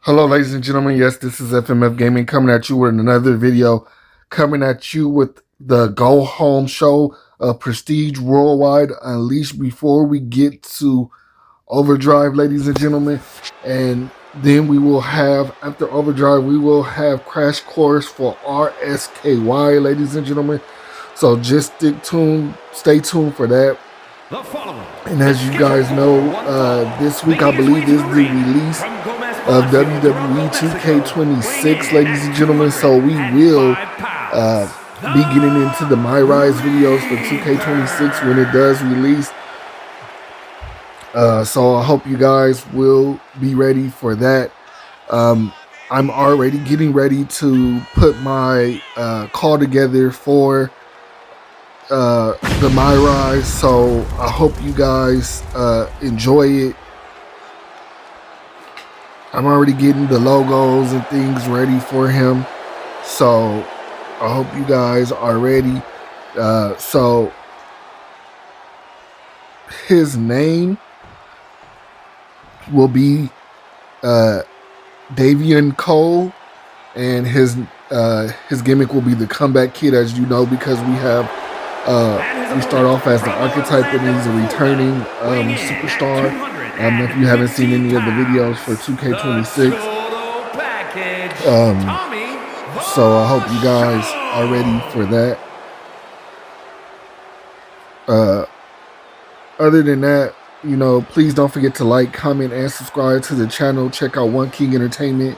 Hello, ladies and gentlemen. Yes, this is FMF Gaming coming at you with another video, coming at you with the Go Home show of Prestige Worldwide Unleashed. Before we get to Overdrive, ladies and gentlemen, and then we will have, after Overdrive, we will have Crash Course for RSKY, ladies and gentlemen. So just stay tuned for that. And as you guys know, this week I believe is the release of WWE 2K25, ladies and gentlemen. So we will be getting into the My Rise videos for 2K25 when it does release. So I hope you guys will be ready for that. I'm already getting ready to put my call together for the My Rise, so I hope you guys enjoy it. I'm already getting the logos and things ready for him, so I hope you guys are ready. So his name will be Davian Cole, and his gimmick will be the Comeback Kid, as you know, because we have we start off as the archetype, and he's a returning superstar. If you haven't seen any of the videos for 2K25, so I hope you guys are ready for that. Other than that, you know, please don't forget to like, comment, and subscribe to the channel. Check out One King Entertainment,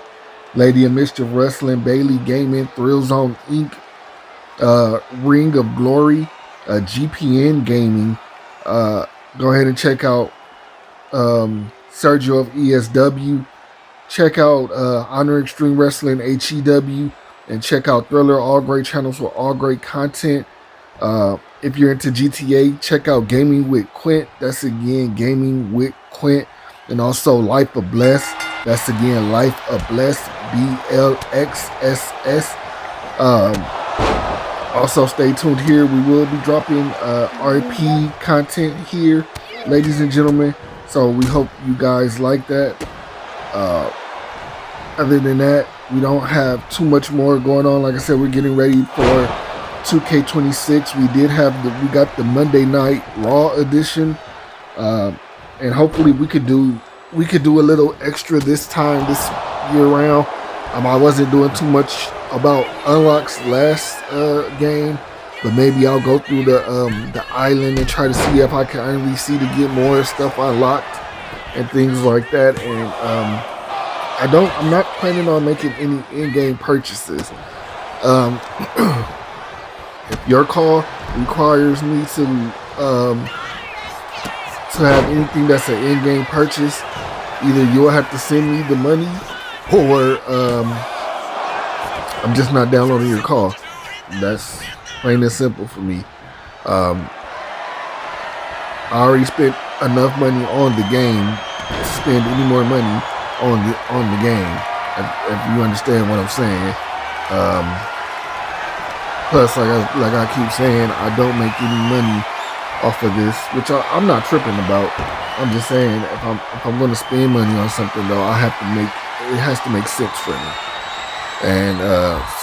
Lady of Mischief Wrestling, Bailey Gaming, Thrill Zone Inc., Ring of Glory, GPN Gaming. Go ahead and check out Sergio of ESW. Check out Honor Extreme Wrestling, HEW, and check out Thriller. All great channels with all great content. If you're into GTA, check out Gaming with Quint. That's again Gaming with Quint. And also Life of Bless. That's again Life of Bless, BLXSS. Also stay tuned here. We will be dropping RP content here, ladies and gentlemen. So we hope you guys like that. Other than that, we don't have too much more going on. Like I said, we're getting ready for 2K25. We got the Monday Night Raw edition, and hopefully we could do a little extra this year round. I wasn't doing too much about unlocks last game, but maybe I'll go through the island and try to see if I can RVC to get more stuff unlocked and things like that. And I'm not planning on making any in-game purchases. If your call requires me to have anything that's an in-game purchase, either you'll have to send me the money, or I'm just not downloading your call. That's plain and simple for me. I already spent enough money on the game to spend any more money on the game, if you understand what I'm saying. Plus, like I keep saying, I don't make any money off of this, which I'm not tripping about. I'm just saying, if I'm going to spend money on something, though, it has to make sense for me. And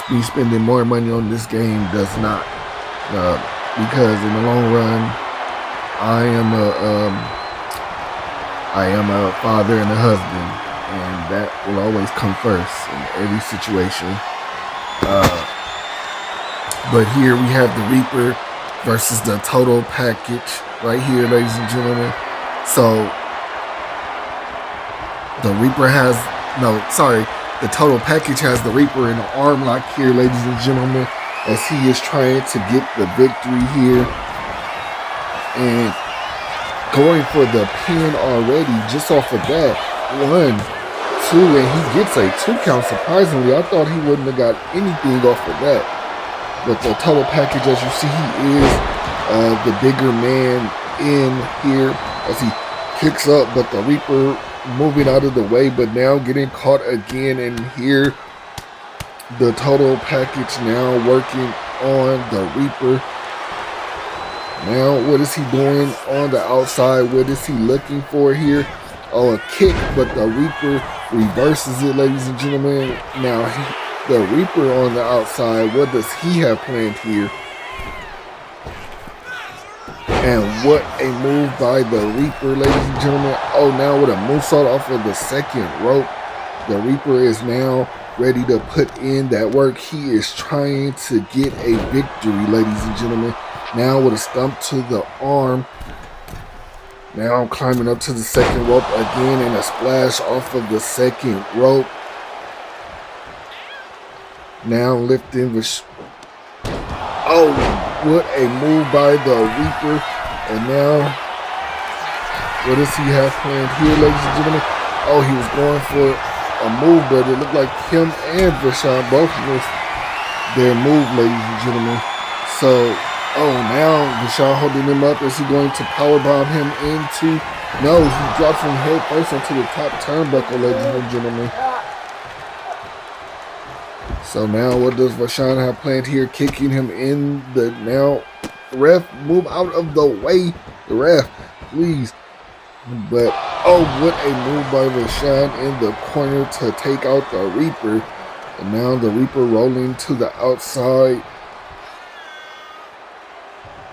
me spending more money on this game does not, because in the long run, I am a father and a husband, and that will always come first in every situation. But here we have the Reaper versus the Total Package right here, ladies and gentlemen. So the Reaper the Total Package has the Reaper in the arm lock here, ladies and gentlemen, as he is trying to get the victory here and going for the pin already just off of that. 1, 2, and he gets a 2 count. Surprisingly, I thought he wouldn't have got anything off of that. But the Total Package, as you see, he is the bigger man in here as he kicks up, but the Reaper moving out of the way, but now getting caught again. And here the Total Package now working on the Reaper. Now what is he doing on the outside? What is he looking for here? Oh, a kick, but the Reaper reverses it, ladies and gentlemen. Now, the Reaper on the outside, what does he have planned here? And what a move by the Reaper, ladies and gentlemen. Oh, now with a moonsault off of the second rope. The Reaper is now ready to put in that work. He is trying to get a victory, ladies and gentlemen. Now with a stump to the arm. Now I'm climbing up to the second rope again and a splash off of the second rope. Now lifting the... Oh, what a move by the Reaper. And now, what does he have planned here, ladies and gentlemen? Oh, he was going for a move, but it looked like him and Vashon both missed their move, ladies and gentlemen. So, oh, now Vashon holding him up. Is he going to powerbomb him into? No, he drops him head first onto the top turnbuckle, ladies and gentlemen. So now what does Vashon have planned here? Kicking him in the... Now, ref, move out of the way. The ref, please. But, oh, what a move by Vashon in the corner to take out the Reaper. And now the Reaper rolling to the outside.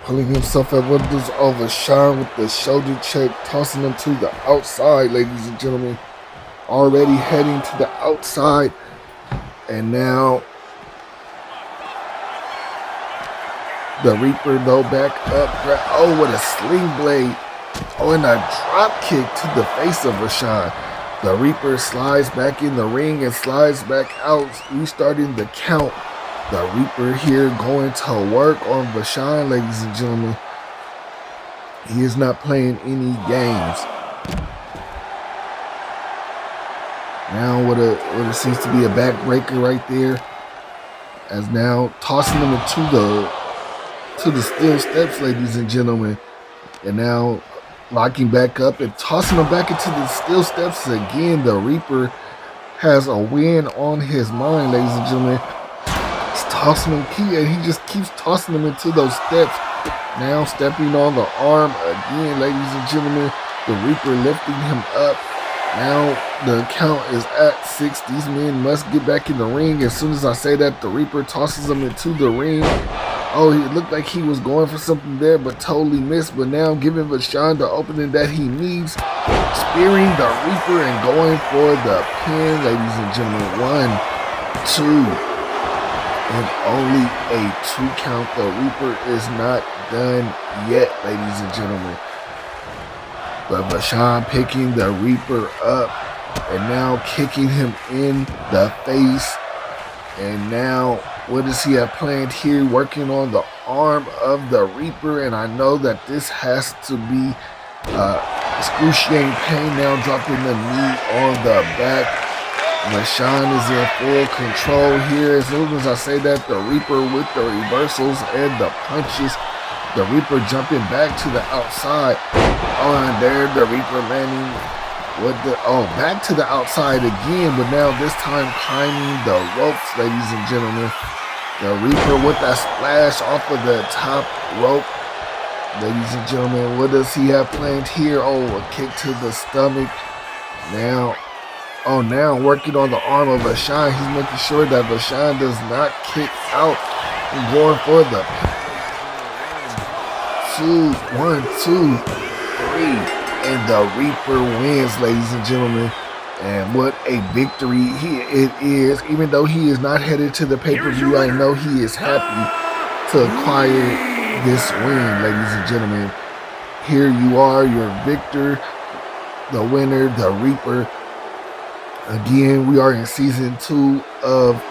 Pulling himself up. What does Vashon with the shoulder check, tossing him to the outside, ladies and gentlemen. Already heading to the outside. And now the Reaper though back up. Oh, what a sling blade. Oh, and a drop kick to the face of Vashon. The Reaper slides back in the ring and slides back out, restarting the count. The Reaper here going to work on Vashon, ladies and gentlemen. He is not playing any games. Now what it seems to be a backbreaker right there. As now tossing him to the steel steps, ladies and gentlemen. And now locking back up and tossing him back into the steel steps again. The Reaper has a win on his mind, ladies and gentlemen. He's tossing him, and he just keeps tossing him into those steps. Now stepping on the arm again, ladies and gentlemen. The Reaper lifting him up. Now the count is at 6. These men must get back in the ring. As soon as I say that, the Reaper tosses him into the ring. Oh, it looked like he was going for something there, but totally missed. But now giving Vashon the opening that he needs. Spearing the Reaper and going for the pin, ladies and gentlemen. 1, 2. And only a 2 count. The Reaper is not done yet, ladies and gentlemen. But Vashon picking the Reaper up and now kicking him in the face. And now, what does he have planned here? Working on the arm of the Reaper. And I know that this has to be excruciating pain. Now dropping the knee on the back. Vashon is in full control here. As soon as I say that, the Reaper with the reversals and the punches. The Reaper jumping back to the outside. Oh, and there the Reaper landing back to the outside again, but now this time climbing the ropes, ladies and gentlemen. The Reaper with that splash off of the top rope. Ladies and gentlemen, what does he have planned here? Oh, a kick to the stomach. Now working on the arm of Vashon. He's making sure that Vashon does not kick out and going for the 1, 2, 3. And the Reaper wins, ladies and gentlemen. And what a victory it is. Even though he is not headed to the pay-per-view, I know he is happy to acquire this win, ladies and gentlemen. Here you are, your victor, the winner, the Reaper. Again, we are in season 2 of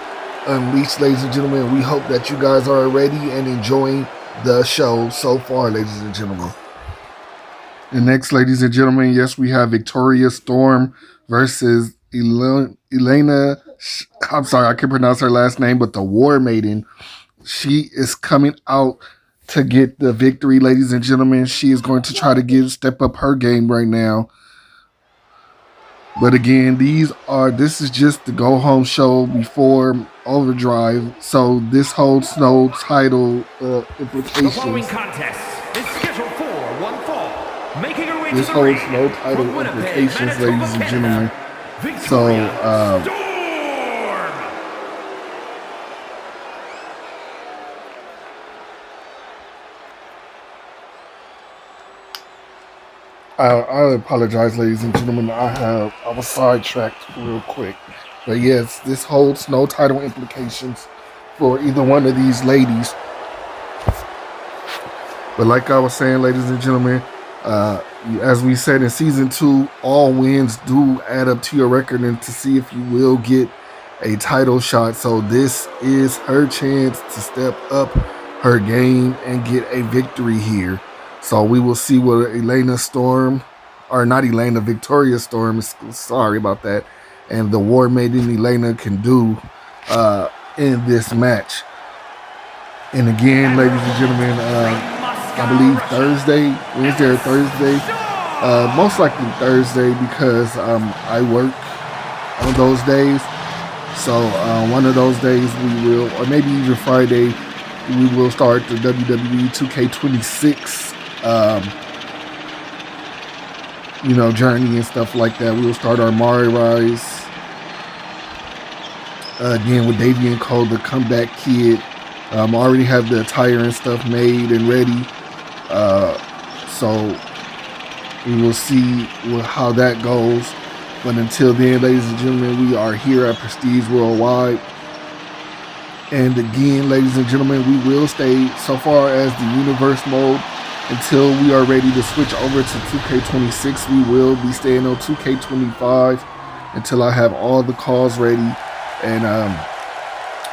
Unleashed, ladies and gentlemen. We hope that you guys are ready and enjoying the show so far, ladies and gentlemen. And next, ladies and gentlemen, yes, we have Victoria Storm versus Elena. I'm sorry, I can't pronounce her last name, but the War Maiden. She is coming out to get the victory, ladies and gentlemen. She is going to try to step up her game right now. But again, this is just the go-home show before Overdrive, so this holds no title implications. The following contest is scheduled for one fall. Making her way this holds no title implications, ladies and gentlemen. So, I apologize, ladies and gentlemen. I was sidetracked real quick, but yes, this holds no title implications for either one of these ladies. But like I was saying, ladies and gentlemen, as we said in season 2, all wins do add up to your record and to see if you will get a title shot. So this is her chance to step up her game and get a victory here. So we will see what Victoria Storm, sorry about that, and the War Maiden Elena can do in this match. And again, ladies and gentlemen, I believe Wednesday or Thursday, most likely Thursday because I work on those days. So one of those days we will, or maybe even Friday, we will start the WWE 2K26 journey and stuff like that. We will start our Mari Rise again with Davey and Cole, the comeback kid. Already have the attire and stuff made and ready. So we will see how that goes. But until then, ladies and gentlemen, we are here at Prestige Worldwide. And again, ladies and gentlemen, we will stay so far as the universe mode until we are ready to switch over to 2K26. We will be staying on 2K25 until I have all the calls ready, and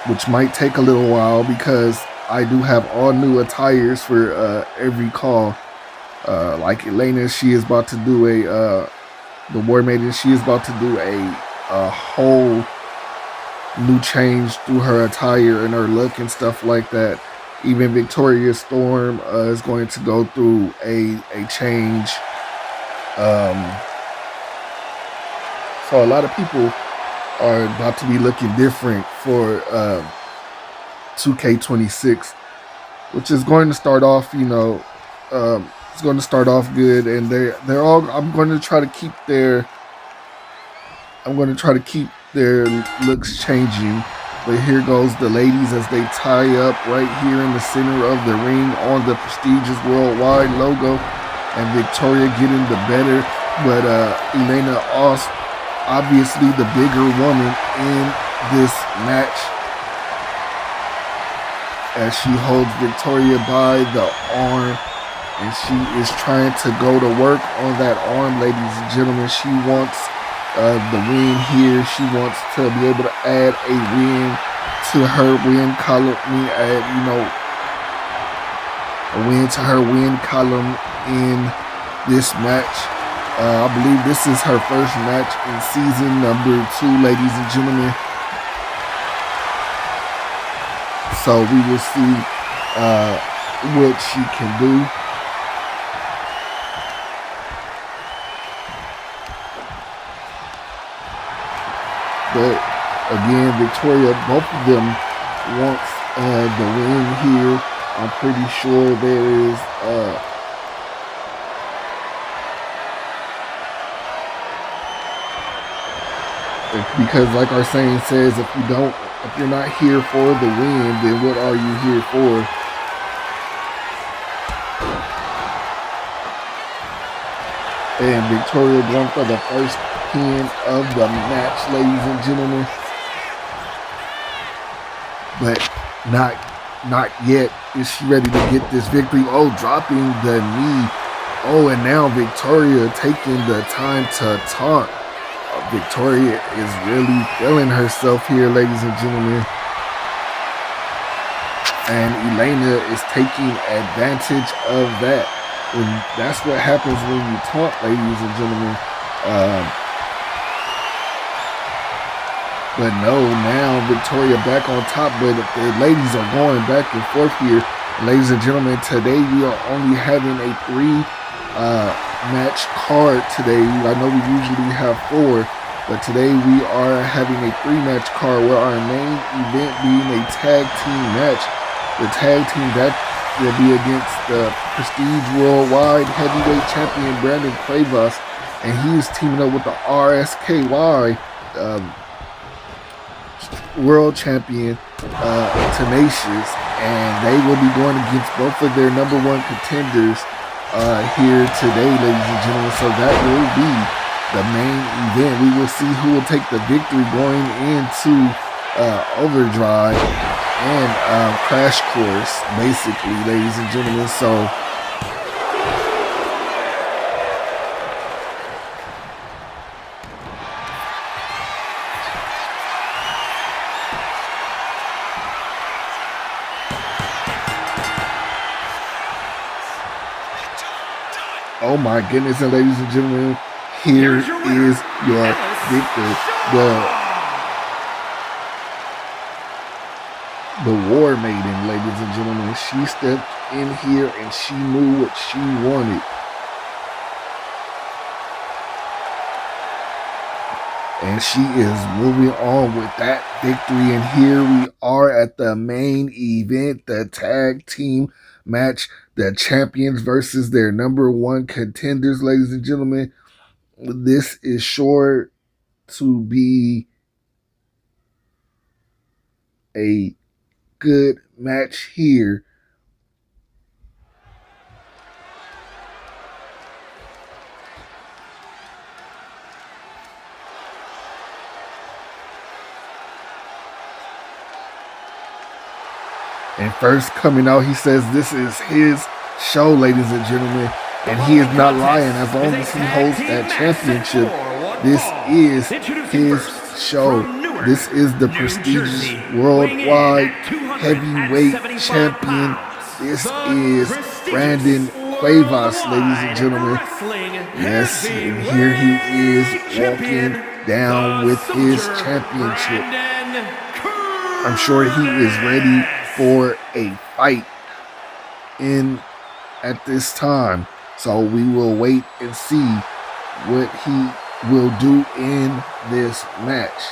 which might take a little while because I do have all new attires for every call. Like Elena, she is about to do the War Maiden, she is about to do a whole new change through her attire and her look and stuff like that. Even Victoria Storm is going to go through a change. So a lot of people are about to be looking different for 2K26, which is going to start off, it's going to start off good, and they're all. I'm going to try to keep their looks changing. But here goes the ladies as they tie up right here in the center of the ring on the prestigious Worldwide logo, and Victoria getting the better, but Elena Ost, obviously the bigger woman in this match, as she holds Victoria by the arm, and she is trying to go to work on that arm, ladies and gentlemen. She wants the win here. She wants to be able to add a win to her win column. A win to her win column in this match. I believe this is her first match in season number 2, ladies and gentlemen. So we will see what she can do. But again, Victoria, both of them wants the win here. I'm pretty sure there is because like our saying says, if you're not here for the win, then what are you here for? And Victoria going for the first pin of the match, ladies and gentlemen. But not yet is she ready to get this victory. Oh, dropping the knee. Oh, and now Victoria taking the time to talk. Victoria is really feeling herself here, ladies and gentlemen. And Elena is taking advantage of that. And that's what happens when you talk, ladies and gentlemen. But no, now Victoria back on top, but the ladies are going back and forth here. Ladies and gentlemen, today we are only having a 3 match card today. I know we usually have 4, but today we are having a 3-match card where our main event being a tag team match. The tag team that will be against the Prestige Worldwide Heavyweight Champion Brandon Cuevas and he is teaming up with the RSKY world champion Tenacious, and they will be going against both of their number one contenders here today, ladies and gentlemen. So that will be the main event. We will see who will take the victory going into Overdrive and Crash Course, basically, ladies and gentlemen. So oh my goodness, and ladies and gentlemen, here is your victor, the War Maiden, ladies and gentlemen. She stepped in here and she knew what she wanted. And she is moving on with that victory. And here we are at the main event, the tag team match, the champions versus their number one contenders, ladies and gentlemen. This is sure to be a good match here. And first coming out, he says this is his show, ladies and gentlemen. And he is not lying. As long as he holds that championship, this is his show. This is the prestigious worldwide heavyweight champion. This is Brandon Cuevas, ladies and gentlemen. Yes, and here he is walking down with his championship. I'm sure he is ready for a fight at this time. So we will wait and see what he will do in this match.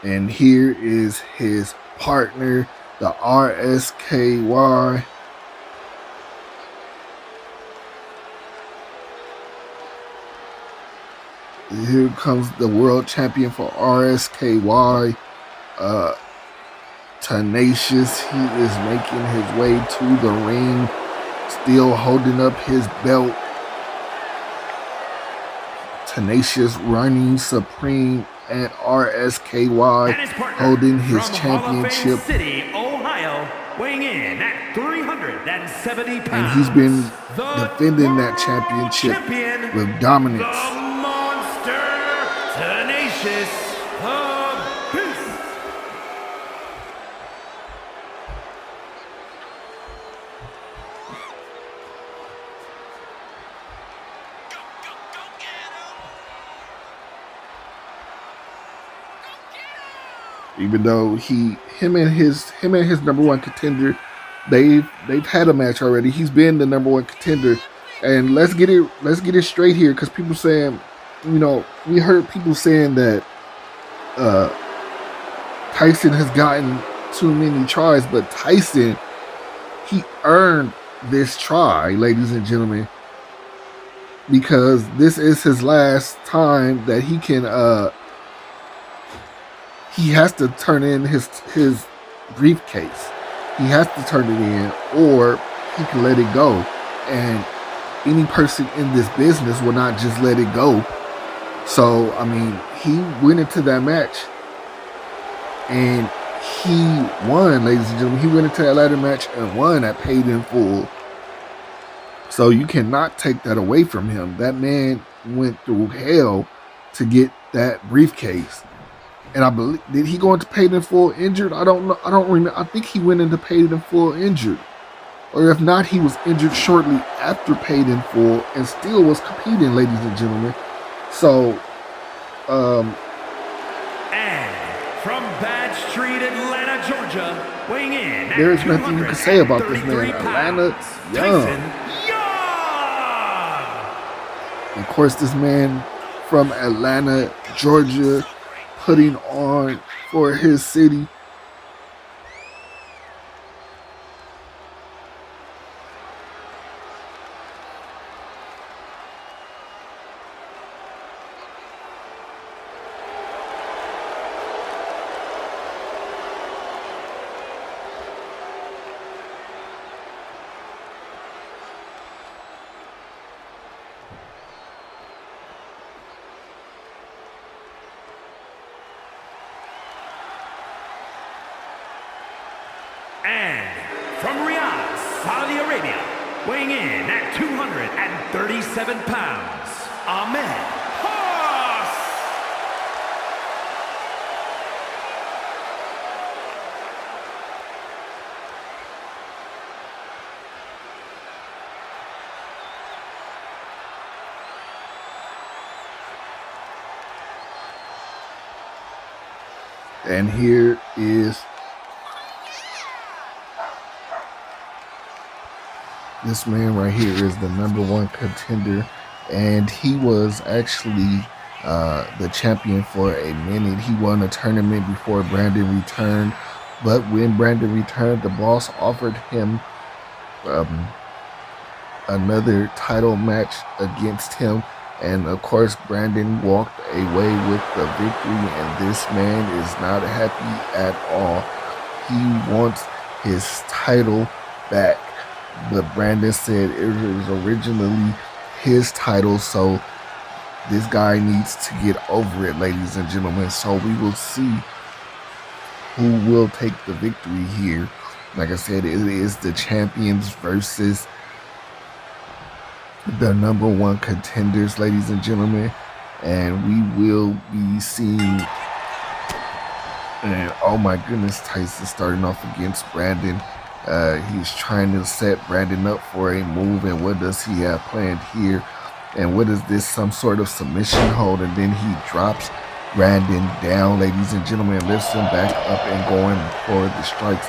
And here is his partner, the RSKY. Here comes the world champion for RSKY, Tenacious. He is making his way to the ring, still holding up his belt. Tenacious reigning supreme at RSKY, holding his championship. City, Ohio, weighing in at 370 pounds. And he's been defending that championship with dominance. The monster, Tenacious Beast. Even though him and his number one contender, they've had a match already. He's been the number one contender, and let's get it straight here, because people saying, we heard people saying that Tyson has gotten too many tries, but Tyson, he earned this try, ladies and gentlemen, because this is his last time that he can he has to turn in his briefcase. He has to turn it in, or he can let it go. And any person in this business will not just let it go. So, I mean, he went into that match and he won, ladies and gentlemen. He went into that ladder match and won at Paid in Full. So you cannot take that away from him. That man went through hell to get that briefcase. And I believe, did he go into Paid in Full injured? I don't know. I don't remember. I think he went into Paid in Full injured. Or if not, he was injured shortly after Paid in Full and still was competing, ladies and gentlemen. So, Atlanta, Georgia, weighing in at There is nothing you can say about this man. 233 Atlanta pounds, Young. Tyson Young. Of course, this man from Atlanta, Georgia, putting on for his city. And from Riyadh, Saudi Arabia, weighing in at 237 pounds, Ahmed Haas. And here is this man right here is the #1 contender, and he was actually the champion for a minute. He won a tournament before Brandon returned, but when Brandon returned, the boss offered him another title match against him, and of course Brandon walked away with the victory, and this man is not happy at all. He wants his title back. But Brandon said it was originally his title, so this guy needs to get over it, ladies and gentlemen. So we will see who will take the victory here. Like I said, it is the champions versus the #1 contenders, ladies and gentlemen. And we will be seeing, and oh my goodness, Tyson starting off against Brandon. He's trying to set Brandon up for a move, and what does he have planned here? And what is this, some sort of submission hold? And then he drops Brandon down, ladies and gentlemen, lifts him back up and going for the strikes.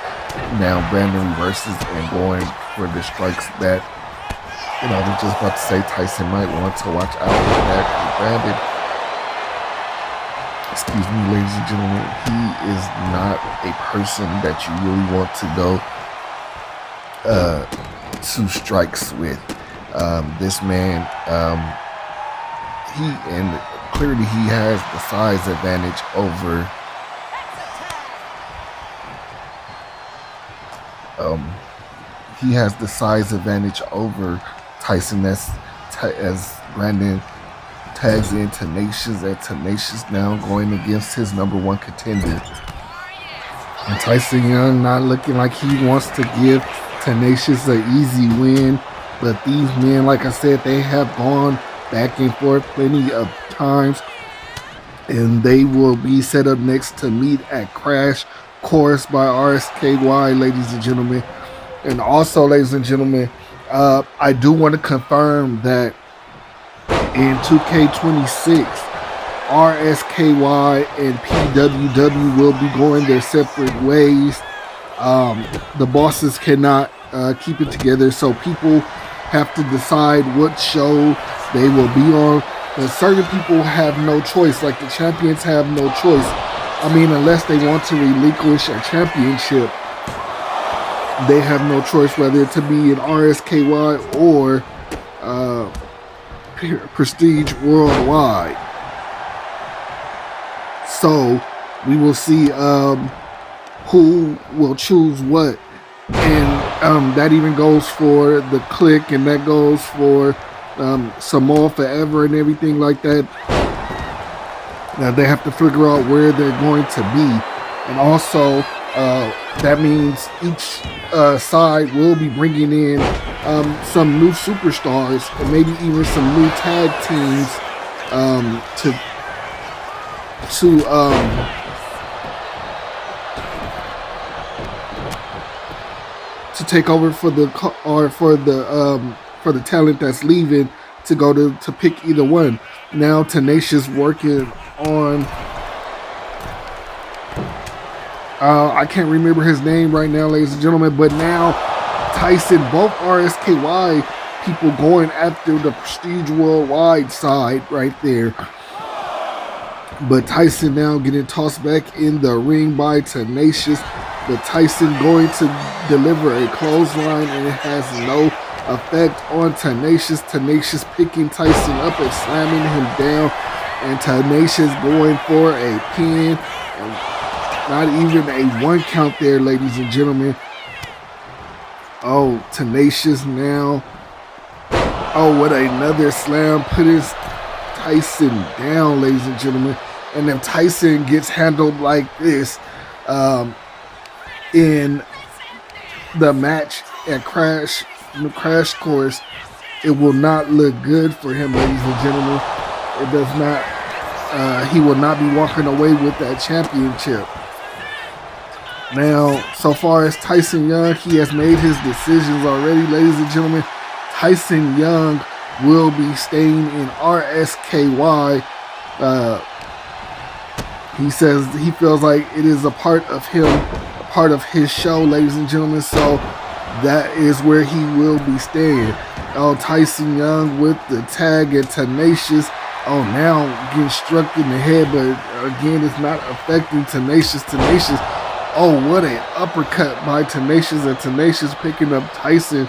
Now Brandon reverses and going for the strikes that, I was just about to say Tyson might want to watch out for that. Brandon, excuse me, ladies and gentlemen, he is not a person that you really want to go 2 strikes with. This man, clearly he has the size advantage over Tyson as Brandon tags in Tenacious, and Tenacious now going against his #1 contender. And Tyson Young not looking like he wants to give Tenacious an easy win, but these men, like I said, they have gone back and forth plenty of times, and they will be set up next to meet at Crash Course by RSKY, ladies and gentlemen. And also, ladies and gentlemen, I do want to confirm that in 2K26, RSKY and PWW will be going their separate ways. The bosses cannot keep it together, so people have to decide what show they will be on. But certain people have no choice, like the champions have no choice. Unless they want to relinquish a championship, they have no choice whether to be in RSKY or Prestige Worldwide. So we will see who will choose what, and that even goes for the Click, and that goes for Samoa Forever and everything like that. Now they have to figure out where they're going to be, and also that means each side will be bringing in some new superstars and maybe even some new tag teams to take over for the talent that's leaving to go to pick either one. Now Tenacious working on I can't remember his name right now, ladies and gentlemen, but now Tyson, both RSKY people going after the Prestige Worldwide side right there. But Tyson now getting tossed back in the ring by Tenacious. But Tyson going to deliver a clothesline, and it has no effect on Tenacious. Tenacious picking Tyson up and slamming him down. And Tenacious going for a pin. And not even a 1 count there, ladies and gentlemen. Oh, Tenacious now. Oh, what another slam. Put his Tyson down, ladies and gentlemen. And if Tyson gets handled like this in the match at Crash Course, it will not look good for him, ladies and gentlemen. It does not. He will not be walking away with that championship. Now, so far as Tyson Young, he has made his decisions already, ladies and gentlemen. Tyson Young will be staying in RSKY. He says he feels like it is a part of him, a part of his show, ladies and gentlemen. So that is where he will be staying. Oh, Tyson Young with the tag and Tenacious. Oh, now getting struck in the head, but again, it's not affecting Tenacious. Tenacious. Oh, what an uppercut by Tenacious, and Tenacious picking up Tyson.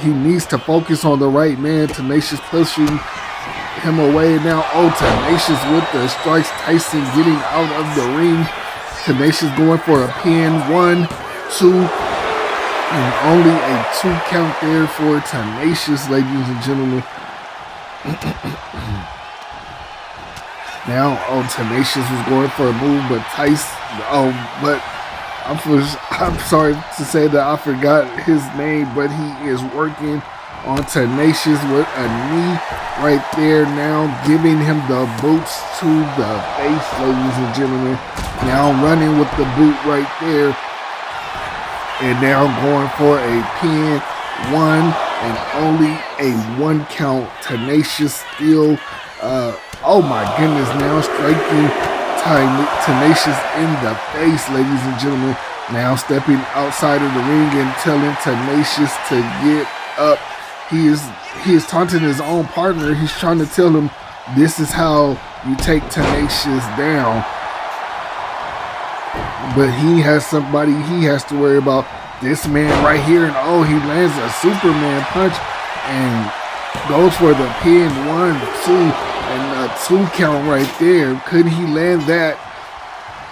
He needs to focus on the right man. Tenacious pushing him away now. Oh, Tenacious with the strikes. Tyson getting out of the ring. Tenacious going for a pin. 1, 2, and only a 2 count there for Tenacious, ladies and gentlemen. Now, oh, Tenacious was going for a move, but Tyson, but I'm sorry to say that I forgot his name, but he is working on Tenacious with a knee right there now, giving him the boots to the face, ladies and gentlemen. Now running with the boot right there, and now going for a pin. 1 and only a 1 count. Tenacious still, oh my goodness, now striking Tenacious in the face, ladies and gentlemen. Now stepping outside of the ring and telling Tenacious to get up. He is taunting his own partner. He's trying to tell him this is how you take Tenacious down. But he has somebody he has to worry about. This man right here, and oh, he lands a Superman punch and goes for the pin. 1, 2, and a 2 count right there. Could he land that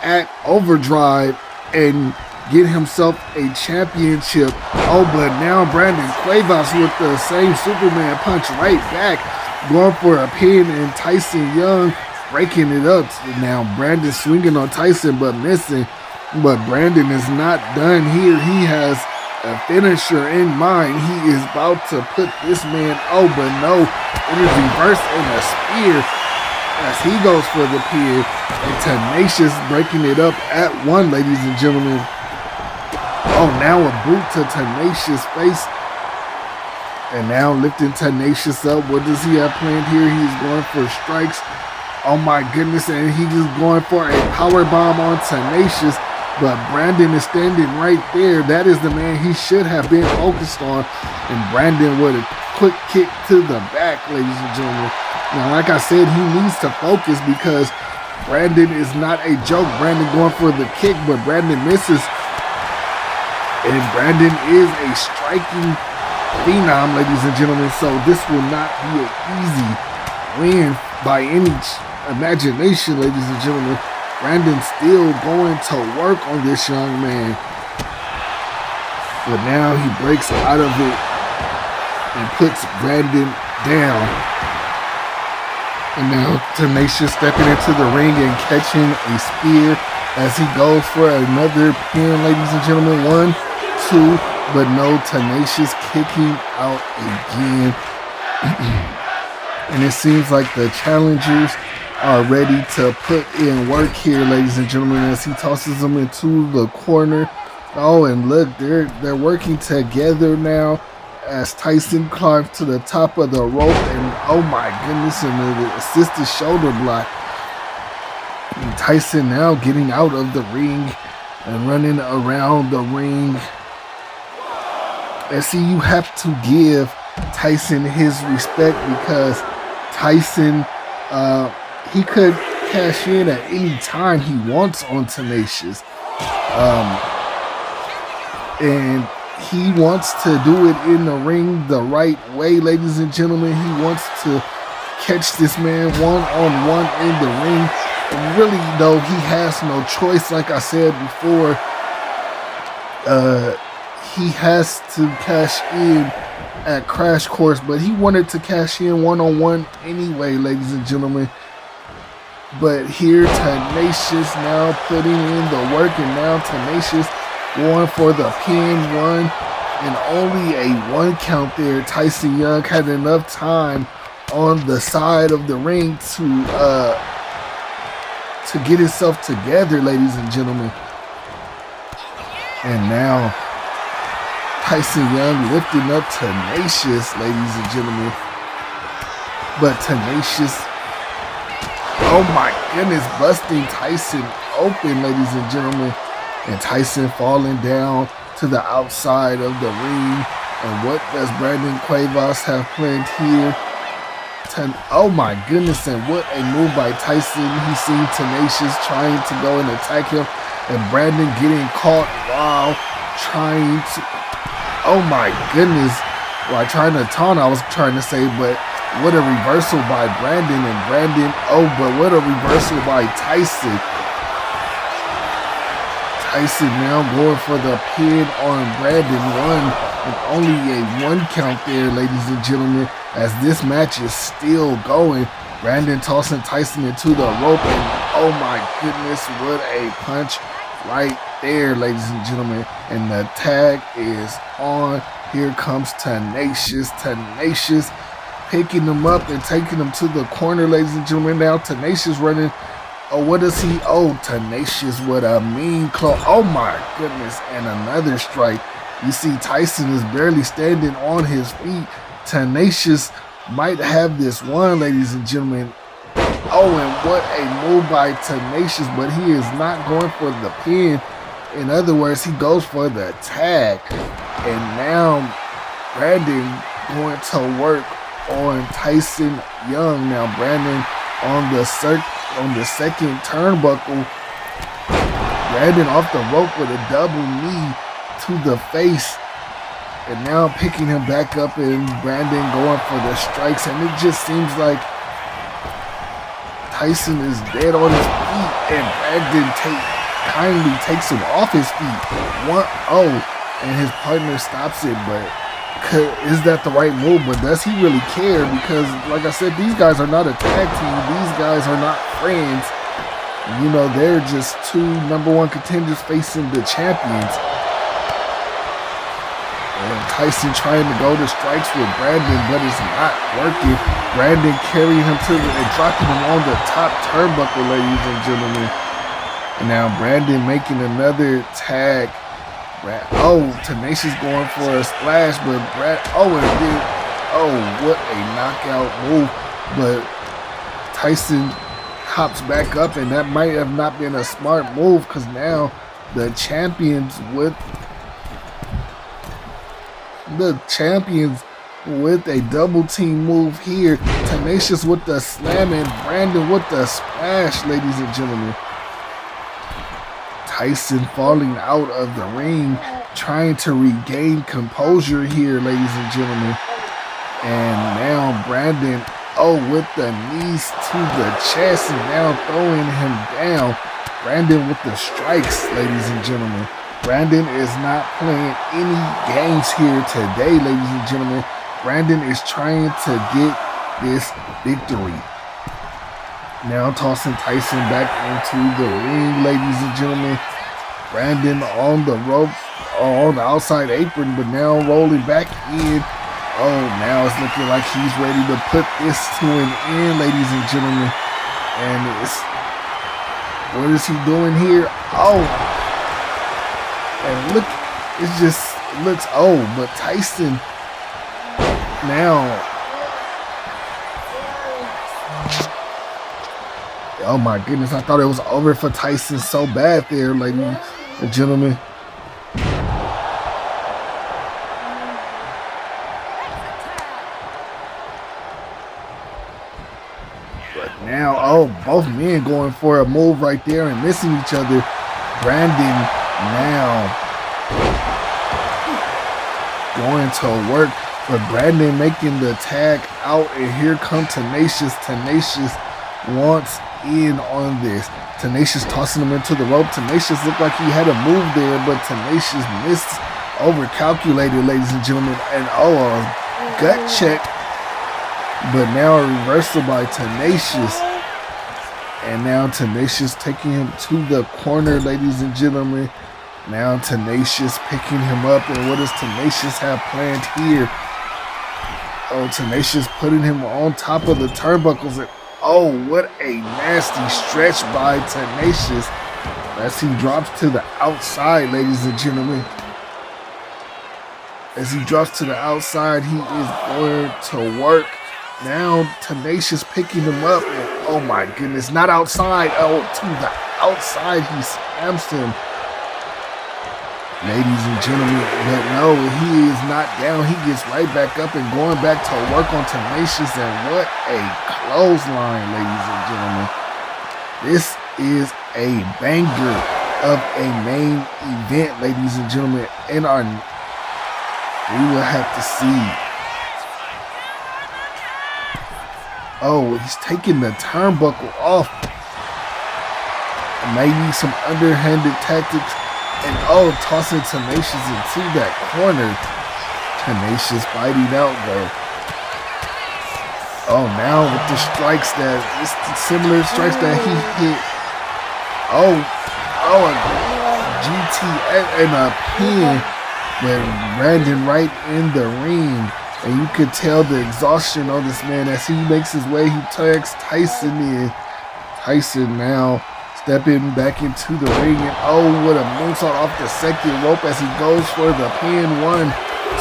at Overdrive and get himself a championship? Oh, but now Brandon Cuevas with the same Superman punch right back, going for a pin, and Tyson Young breaking it up. Now Brandon swinging on Tyson but missing. But Brandon is not done here. He has a finisher in mind. He is about to put this man, oh, but no, it is reversed in a spear as he goes for the pin. And Tenacious breaking it up at 1, ladies and gentlemen. Oh, now a boot to Tenacious' face. And now lifting Tenacious up. What does he have planned here? He's going for strikes. Oh my goodness, and he's just going for a power bomb on Tenacious. But Brandon is standing right there. That is the man he should have been focused on. And Brandon with a quick kick to the back, ladies and gentlemen. Now, like I said, he needs to focus because Brandon is not a joke. Brandon going for the kick, but Brandon misses. And Brandon is a striking phenom, ladies and gentlemen. So this will not be an easy win by any imagination, ladies and gentlemen. Brandon still going to work on this young man. But now he breaks out of it and puts Brandon down. And now Tenacious stepping into the ring and catching a spear as he goes for another pin, ladies and gentlemen. 1, 2, but no, Tenacious kicking out again. And it seems like the challengers are ready to put in work here, ladies and gentlemen, as he tosses them into the corner. Oh, and look, they're working together now as Tyson climbs to the top of the rope, and oh my goodness, and the assisted shoulder block. And Tyson now getting out of the ring. and running around the ring. And see, you have to give Tyson his respect because Tyson, he could cash in at any time he wants on Tenacious. And he wants to do it in the ring the right way, ladies and gentlemen. He wants to catch this man one-on-one in the ring. And really, though, he has no choice. Like I said before, he has to cash in at Crash Course, but he wanted to cash in one-on-one anyway, ladies and gentlemen. But here, Tenacious now putting in the work, and now Tenacious going for the pin one, and only a 1 count there. Tyson Young had enough time on the side of the ring to get himself together, ladies and gentlemen. And now Tyson Young lifting up Tenacious, ladies and gentlemen. But Tenacious, oh my goodness, busting Tyson open, ladies and gentlemen. And Tyson falling down to the outside of the ring. And what does Brandon Cuevas have planned here? Oh my goodness, and what a move by Tyson. He's seen Tenacious trying to go and attack him, and Brandon getting caught while trying to, oh my goodness, while trying to taunt, I was trying to say, but what a reversal by Brandon, and Brandon, oh, but what a reversal by Tyson. Tyson now going for the pin on Brandon, and only a 1 count there, ladies and gentlemen, as this match is still going. Brandon tossing Tyson into the rope, and oh my goodness, what a punch right there, ladies and gentlemen. And the tag is on. Here comes Tenacious. Tenacious picking him up and taking him to the corner, ladies and gentlemen. Now Tenacious running. Oh, what does he? Oh, Tenacious with a mean claw. Oh my goodness, and another strike. You see Tyson is barely standing on his feet. Tenacious might have this one, ladies and gentlemen. Oh, and what a move by Tenacious, but he is not going for the pin. In other words, he goes for the tag. And now Brandon going to work on Tyson Young. Now Brandon on the second turnbuckle. Brandon off the rope with a double knee to the face. And now picking him back up, and Brandon going for the strikes. And it just seems like Tyson is dead on his feet, and Brandon kindly takes him off his feet. 1-0, and his partner stops it. But is that the right move? But does he really care? Because, like I said, these guys are not a tag team. These guys are not friends. You know, they're just two #1 contenders facing the champions. And Tyson trying to go to strikes with Brandon, but it's not working. Brandon carrying him to and dropping him on the top turnbuckle, ladies and gentlemen. And now Brandon making another tag. Oh, Tenacious going for a splash, but what a knockout move. But Tyson hops back up, and that might have not been a smart move, because now the champions with a double team move here. Tenacious with the slam, and Brandon with the splash, ladies and gentlemen. Tyson falling out of the ring, trying to regain composure here, ladies and gentlemen. And now Brandon, with the knees to the chest, and now throwing him down. Brandon with the strikes, ladies and gentlemen. Brandon is not playing any games here today, ladies and gentlemen. Brandon is trying to get this victory. Now tossing Tyson back into the ring, ladies and gentlemen. Brandon on the rope, on the outside apron, but now rolling back in. Oh, now it's looking like he's ready to put this to an end, ladies and gentlemen. And what is he doing here? Oh. And look, it looks, but Tyson now, oh my goodness, I thought it was over for Tyson so bad there, ladies. and gentlemen. But now, oh, both men going for a move right there and missing each other. Brandon now going to work, but Brandon making the tag out, and here come Tenacious. Tenacious wants in on this. Tenacious tossing him into the rope. Tenacious looked like he had a move there, but Tenacious missed, overcalculated, ladies and gentlemen, and a gut check. But now a reversal by Tenacious. And now Tenacious taking him to the corner, ladies and gentlemen. Now Tenacious picking him up. And what does Tenacious have planned here? Oh, Tenacious putting him on top of the turnbuckles. And oh, what a nasty stretch by Tenacious as he drops to the outside, ladies and gentlemen. As he drops to the outside, he is going to work. Now Tenacious picking him up, and oh my goodness, not outside, oh, to the outside, he slams him. Ladies and gentlemen, but no, he is not down. He gets right back up and going back to work on Tenacious, and what a clothesline, ladies and gentlemen. This is a banger of a main event, ladies and gentlemen, and we will have to see. Oh, he's taking the turnbuckle off. Maybe some underhanded tactics. And oh, tossing Tenacious into that corner. Tenacious fighting out though. Oh, now with the strikes that, it's the similar strikes that he hit. Oh, a GT and a pin. But Brandon right in the ring. And you could tell the exhaustion on this man as he makes his way. He tags Tyson in. Tyson now stepping back into the ring. And oh, what a moonsault off the second rope as he goes for the pin. 1,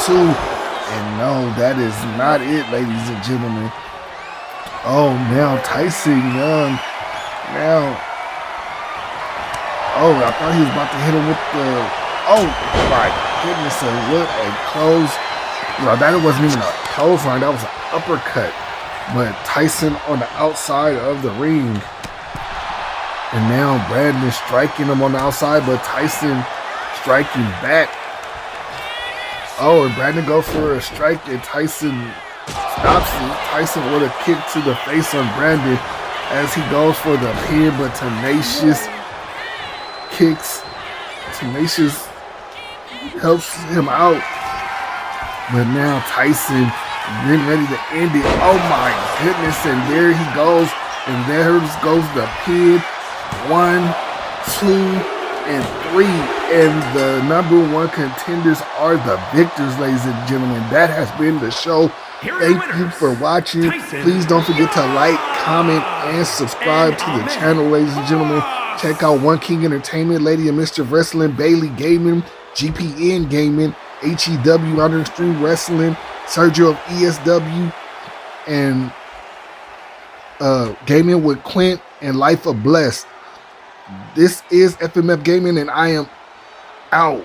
2. And no, that is not it, ladies and gentlemen. Oh, now Tyson Young. Now. Oh, I thought he was about to hit him with the. Oh, my goodness. What a close. Well, that wasn't even a clothesline, that was an uppercut. But Tyson on the outside of the ring. And now Brandon striking him on the outside, but Tyson striking back. Oh, and Brandon goes for a strike, and Tyson stops it. Tyson with a kick to the face on Brandon as he goes for the pin, but Tenacious kicks. Tenacious helps him out. But now Tyson getting ready to end it. Oh my goodness, and there he goes. And there goes the pin. 1, 2, and 3. And the #1 contenders are the victors, ladies and gentlemen. That has been the show. Thank you for watching. Please don't forget to like, comment, and subscribe to the channel, ladies and gentlemen. Check out One King Entertainment, Lady and Mr. Wrestling, Bailey Gaming, GPN Gaming, HEW Under Extreme Wrestling, Sergio of ESW, and Gaming with Quint, and Life of Blessed. This is FMF Gaming, and I am out.